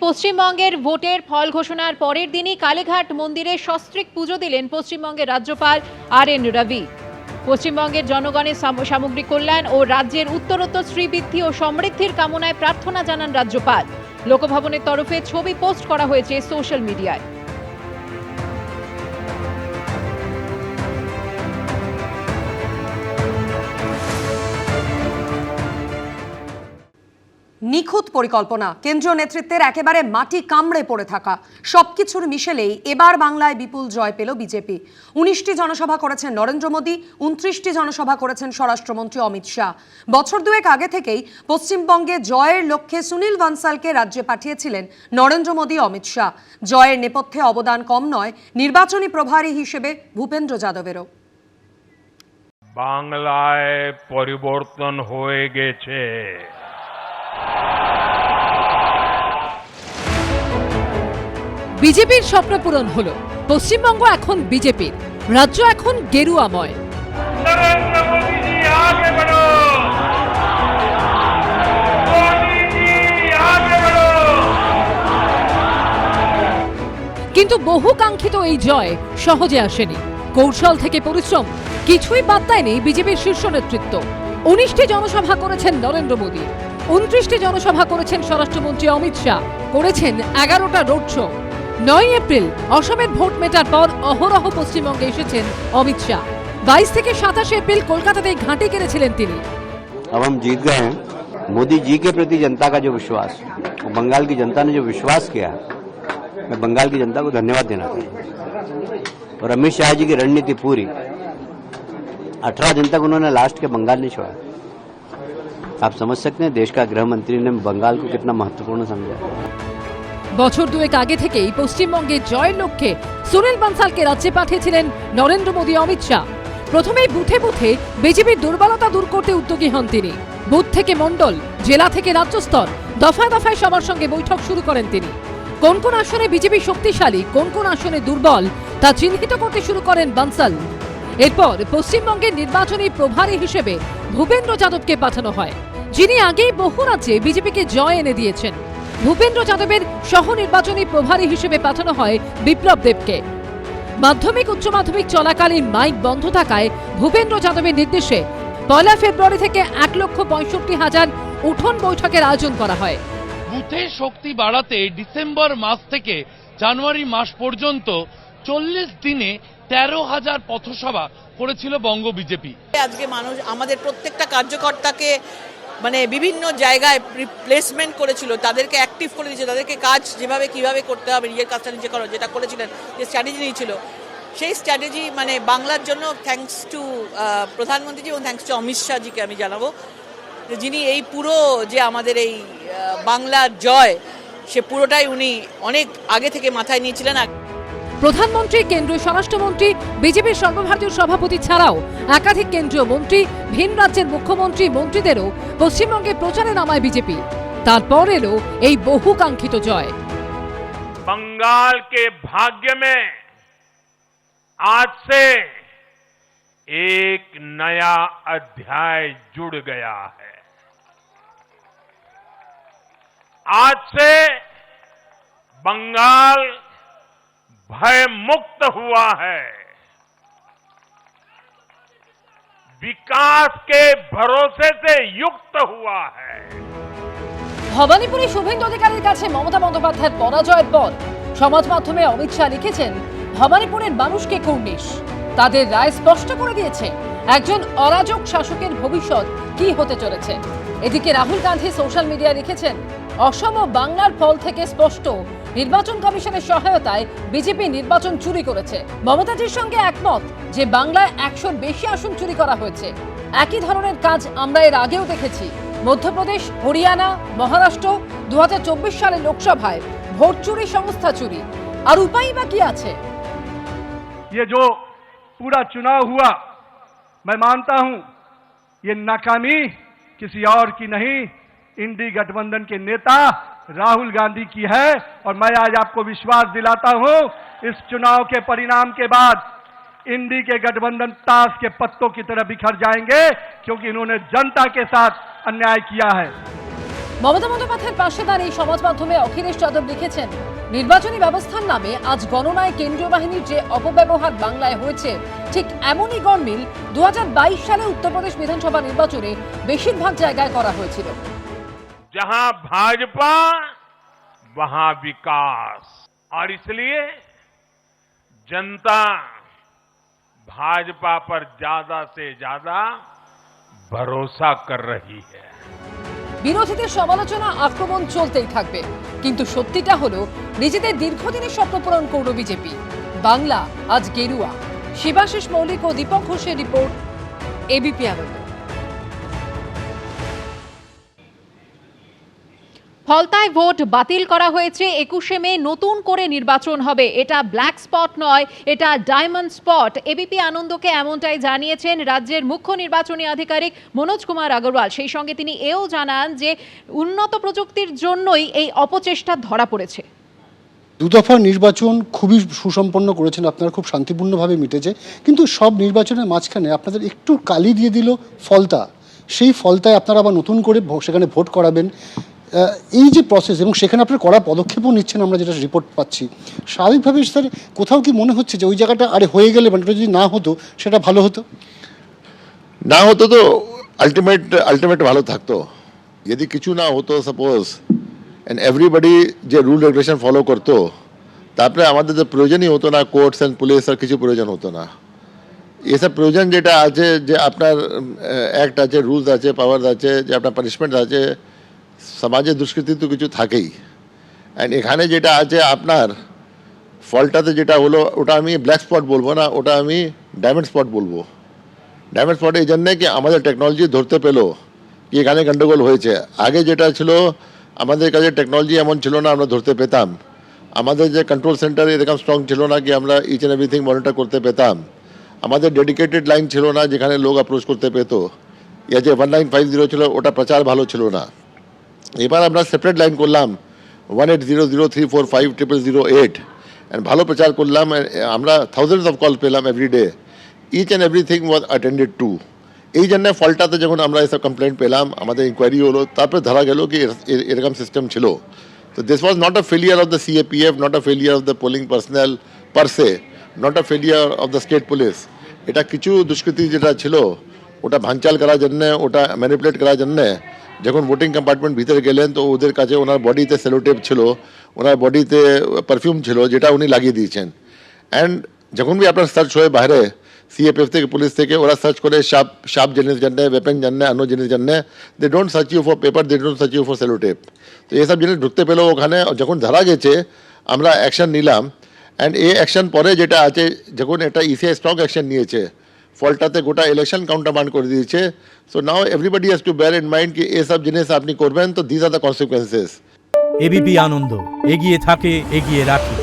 পশ্চিমবঙ্গের ভোটের ফল ঘোষণার পরের দিনই কালীঘাট মন্দিরে সস্ত্রীক পুজো দিলেন পশ্চিমবঙ্গের রাজ্যপাল RN রবি। পশ্চিমবঙ্গের জনগণের সামগ্রিক কল্যাণ ও রাজ্যের উত্তরোত্তর শ্রীবৃদ্ধি ও সমৃদ্ধির কামনায় প্রার্থনা জানান রাজ্যপাল। লোকভবনের তরফে ছবি পোস্ট করা হয়েছে সোশ্যাল মিডিয়ায়। নিখুঁত পরিকল্পনা, কেন্দ্রীয় নেতৃত্বের একেবারে মাটি কামড়ে পড়ে থাকা সবকিছুর মিশেলেই এবার বাংলায় বিপুল জয় পেল বিজেপি। 19টি জনসভা করেছেন নরেন্দ্র মোদী, 29টি জনসভা করেছেন স্বরাষ্ট্রমন্ত্রী অমিত শাহ। বছর দুয়েক আগে থেকেই পশ্চিমবঙ্গে জয়ের লক্ষ্যে সুনীল বানসালকে রাজ্যে পাঠিয়েছিলেন নরেন্দ্র মোদী, অমিত শাহ। জয়ের নেপথ্যে অবদান কম নয় নির্বাচনী প্রভারী হিসেবে ভূপেন্দ্র যাদবেরও। বাংলায় পরিবর্তন হয়ে গেছে। বিজেপির স্বপ্ন পূরণ হলো। পশ্চিমবঙ্গ এখন বিজেপির, রাজ্য এখন গেরুয়াময়। নরেন্দ্র মোদী জি আগে বড়ো, মোদী জি আগে বড়ো। কিন্তু বহু কাঙ্ক্ষিত এই জয় সহজে আসেনি। কৌশল থেকে পরিশ্রম কিছুই বাদ দেয়নি বিজেপির শীর্ষ নেতৃত্ব। 19টি জনসভা করেছেন নরেন্দ্র মোদী, 29টি জনসভা করেছেন স্বরাষ্ট্রমন্ত্রী অমিত শাহ, করেছেন 11টা রোড শো। 9 এপ্রিল অসমের ভোট মেটার পর অহরহ পশ্চিমবঙ্গে এসেছেন অমিত শাহ। 22 থেকে 27 এপ্রিল কলকাতাতে ঘাঁটি কেড়েছিলেন তিনি। अब हम जीत गए हैं। मोदी जी के प्रति जनता का जो विश्वास, बंगाल की जनता ने जो विश्वास किया, मैं बंगाल की जनता को धन्यवाद देना चाहता हूँ। और अमित शाह जी की रणनीति पूरी, 18 दिन तक उन्होंने लास्ट के बंगाल नहीं छोड़ा। आप समझ सकते हैं देश का गृह मंत्री ने बंगाल को कितना महत्वपूर्ण समझा। বছর দুয়েক আগে থেকেই পশ্চিমবঙ্গে জয়ের লক্ষ্যে সুনীল বানসালকে রাজ্যে পাঠিয়েছিলেন নরেন্দ্র মোদী, অমিত শাহ। প্রথমেই বুথে বুথে বিজেপির দুর্বলতা দূর করতে উদ্যোগী হন তিনি। বুথ থেকে মণ্ডল, জেলা থেকে রাজ্য স্তর, দফায় দফায় সবার সঙ্গে বৈঠক শুরু করেন তিনি। কোন কোন আসনে বিজেপি শক্তিশালী, কোন কোন আসনে দুর্বল তা চিহ্নিত করতে শুরু করেন বানসাল। এরপর পশ্চিমবঙ্গের নির্বাচনী প্রভারী হিসেবে ভূপেন্দ্র যাদবকে পাঠানো হয়, যিনি আগেই বহু রাজ্যে বিজেপিকে জয় এনে দিয়েছেন। ভূপেন্দ্র যাদবের সহ নির্বাচনী প্রভারী হিসেবে পাঠানো হয় বিপ্লব দেবকে। মাধ্যমিক উচ্চ মাধ্যমিক চলাকালীন মাইক বন্ধ থাকায় ভূপেন্দ্র যাদবের নির্দেশে 1 ফেব্রুয়ারি থেকে 1,65,000 উঠোন বৈঠকের আয়োজন করা হয়। বুথে শক্তি বাড়াতে ডিসেম্বর মাস থেকে জানুয়ারি মাস পর্যন্ত 40 দিনে 13,000 পথসভা করেছিল বঙ্গ বিজেপি। আজকে মানুষ আমাদের প্রত্যেকটা কার্যকর্তাকে মানে বিভিন্ন জায়গায় প্লেসমেন্ট করেছিল, তাদেরকে অ্যাক্টিভ করে দিয়েছে, তাদেরকে কাজ যেভাবে কিভাবে করতে হবে, নিজের কাজটা নিজে করো, যেটা করেছিলেন, যে স্ট্র্যাটেজি নিয়েছিল, সেই স্ট্র্যাটেজি মানে বাংলার জন্য থ্যাঙ্কস টু প্রধানমন্ত্রীজি এবং থ্যাঙ্কস টু অমিত শাহজিকে আমি জানাবো, যিনি এই পুরো যে আমাদের এই বাংলার জয়, সে পুরোটাই উনি অনেক আগে থেকে মাথায় নিয়েছিলেন। প্রধানমন্ত্রী, কেন্দ্রীয় স্বরাষ্ট্রমন্ত্রী, বিজেপির সর্বভারতীয় সভাপতি ছাড়াও একাধিক কেন্দ্রীয় মন্ত্রী, ভিন রাজ্যের মুখ্যমন্ত্রী, মন্ত্রীদেরও পশ্চিমবঙ্গে প্রচারে নামায় বিজেপি। তারপর এলো এই বহু কাঙ্ক্ষিত জয়। बंगाल के भाग्य में आज से एक नया अध्याय जुड़ गया है। आज से बंगाल भय मुक्त हुआ है, विकास के भरोसे से युक्त हुआ है। ভবানীপুরে শুভেন্দু অধিকারীর কাছে মমতা বন্দ্যোপাধ্যায়ের পরাজয়ের পর সমাজ মাধ্যমে অমিত শাহ লিখেছেন, ভবানীপুরের মানুষকে কুর্নিশ। তাদের রায় স্পষ্ট করে দিয়েছে একজন অরাজক শাসকের ভবিষ্যৎ কি হতে চলেছে। এদিকে রাহুল গান্ধী সোশ্যাল মিডিয়ায় লিখেছেন, অসম ও বাংলার ফল থেকে স্পষ্ট নির্বাচন কমিশনের সহায়তায় বিজেপি নির্বাচন চুরি করেছে। মমতাজির সঙ্গে একমত যে বাংলায় 100-র বেশি আসন চুরি করা হয়েছে। একই ধরনের কাজ আমরা এর আগেও দেখেছি। মধ্যপ্রদেশ, হরিয়ানা, মহারাষ্ট্র 2024 সালে লোকসভায় ভোট চুরি, সংস্থা চুরি, আর উপায় বা কি আছে? ये जो पूरा चुनाव हुआ, मैं मानता हूं ये नाकामी किसी और की नहीं, इंडी गठबंधन के नेता राहुल गांधी की है। और मैं आज आपको विश्वास दिलाता हूं, इस चुनाव के परिणाम के बाद इंडी के गठबंधन ताश के पत्तों की तरह बिखर जाएंगे, क्योंकि इन्होंने जनता के साथ अन्याय किया है। মমতা বন্দ্যোপাধ্যায়ের পাশে দাঁড়িয়ে সমাজ মাধ্যমে অখিলেশ যাদব লিখেছেন, নির্বাচনী ব্যবস্থার নামে আজ গণনায় কেন্দ্রীয় বাহিনীর যে অপব্যবহার বাংলায় হয়েছে, ঠিক এমনই গরমিল 2022 সালে উত্তরপ্রদেশ বিধানসভা নির্বাচনে বেশিরভাগ জায়গায় করা হয়েছিল। जहां भाजपा वहां विकास, और इसलिए जनता भाजपा पर ज्यादा से ज्यादा भरोसा कर रही है। বিরোধীদের সমালোচনা আক্রমণ চলতেই থাকবে, কিন্তু সত্যিটা হলো নিজেদের দীর্ঘদিনের স্বপ্ন পূরণ করল বিজেপি। বাংলা আজ গেরুয়া। শিবাশিস মৌলিক ও দীপক ঘোষের রিপোর্ট, এবিপি আনন্দ। ফলতায় ভোট বাতিল করা হয়েছে। 21শে মে নতুন করে নির্বাচন হবে। এটা ব্ল্যাক স্পট নয়, এটা ডায়মন্ড স্পট। এবিপি আনন্দকে এমনটাই জানিয়েছেন রাজ্যের মুখ্য নির্বাচনী আধিকারিক মনোজ কুমার আগরওয়াল। সেই সঙ্গে তিনি এও জানান যে উন্নত প্রযুক্তির জন্যই এই অপচেষ্টা ধরা পড়েছে। দুদফার নির্বাচন খুবই সুসম্পন্ন করেছেন আপনারা, খুব শান্তিপূর্ণভাবে মিটেছে, কিন্তু সব নির্বাচনের মাঝখানে আপনাদের একটু কালি দিয়ে দিল ফলতা। সেই ফলতায় আপনারা আবার নতুন করে সেখানে ভোট করাবেন। এই যে প্রসেস, এবং সেখানে আপনারা কড়া পদক্ষেপও নিচ্ছেন, আমরা যেটা রিপোর্ট পাচ্ছি। স্বাভাবিকভাবে স্যার কোথাও কি মনে হচ্ছে যে ওই জায়গাটা আরে হয়ে গেলে, মানে যদি না হতো সেটা ভালো হতো? না হতো তো আলটিমেট ভালো থাকতো। যদি কিছু না হতো সাপোজ, এন্ড এভরিবডি যে রুল রেগুলেশন ফলো করতো, তারপরে আমাদের যে প্রয়োজনই হতো না কোর্টস অ্যান্ড পুলিশ আর কিছু প্রয়োজন হতো না। এসব প্রয়োজন যেটা আছে, যে আপনার অ্যাক্ট আছে, রুলস আছে, পাওয়ার আছে, যে আপনার পানিশমেন্ট আছে, সমাজে দুষ্কৃতি তো কিছু থাকেই। অ্যান্ড এখানে যেটা আছে আপনার ফলটাতে যেটা হলো, ওটা আমি ব্ল্যাক স্পট বলবো না, ওটা আমি ডায়মন্ড স্পট বলবো। ডায়মন্ড স্পট এই জন্যে কি আমাদের টেকনোলজি ধরতে পেলো কি এখানে গন্ডগোল হয়েছে। আগে যেটা ছিল, আমাদের কাছে টেকনোলজি এমন ছিল না আমরা ধরতে পেতাম। আমাদের যে কন্ট্রোল সেন্টার এরকম স্ট্রং ছিল না কি আমরা ইচ অ্যান্ড এভরিথিং মনিটর করতে পেতাম। আমাদের ডেডিকেটেড লাইন ছিল না যেখানে লোক অ্যাপ্রোচ করতে পেতো। ইয়া যে 1950 ছিল, ওটা প্রচার ভালো ছিল না। এবার আমরা সেপারেট লাইন করলাম 1800345008, অ্যান্ড ভালো প্রচার করলাম। আমরা থাউজেন্ডস অফ কল পেলাম everyday. Each and everything was attended to. এই জন্য ফলটাতে যখন আমরা এসব কমপ্লেন্ট পেলাম, আমাদের ইনকোয়ারি হলো, তারপরে ধরা গেল কি এরকম সিস্টেম ছিল। তো this was not a failure of the CAPF, not a failure of the polling personal parse, not a failure of the state police. এটা কিছু দুষ্কৃতি যেটা ছিল, ওটা ভাঙচাল করার জন্যে, ওটা ম্যানিপুলেট করার জন্যে যখন ভোটিং কম্পার্টমেন্ট ভিতরে গেলেন, তো ওদের কাছে ওনার বডিতে সেলোটেপ ছিল, ওনার বডিতে পারফিউম ছিল, যেটা উনি লাগিয়ে দিয়েছেন। অ্যান্ড যখন বি আপনার সার্চ হয়ে বাইরে সিএপিএফ থেকে, পুলিশ থেকে, ওরা সার্চ করে শার্প জিনিস জানে, ওয়েপন জানে, অন্য জিনিস জানে। They don't search you for paper, they don't search you for sellotape. তো এইসব জিনিস ঢুকতে পেলো ওখানে। যখন ধরা গেছে আমরা অ্যাকশন নিলাম। অ্যান্ড এই অ্যাকশন পরে যেটা আছে, যখন এটা ইসিআই স্ট্রং অ্যাকশন নিয়েছে, ফলটাতে গোটা ইলেকশন কাউন্টারমান্ড করে দিয়েছে। So now everybody has to bear in mind কি এইসব জিনিস আপনি করবেন তো this are the consequences. ABP Ananda, এগিয়ে থাকে, এগিয়ে রাখে।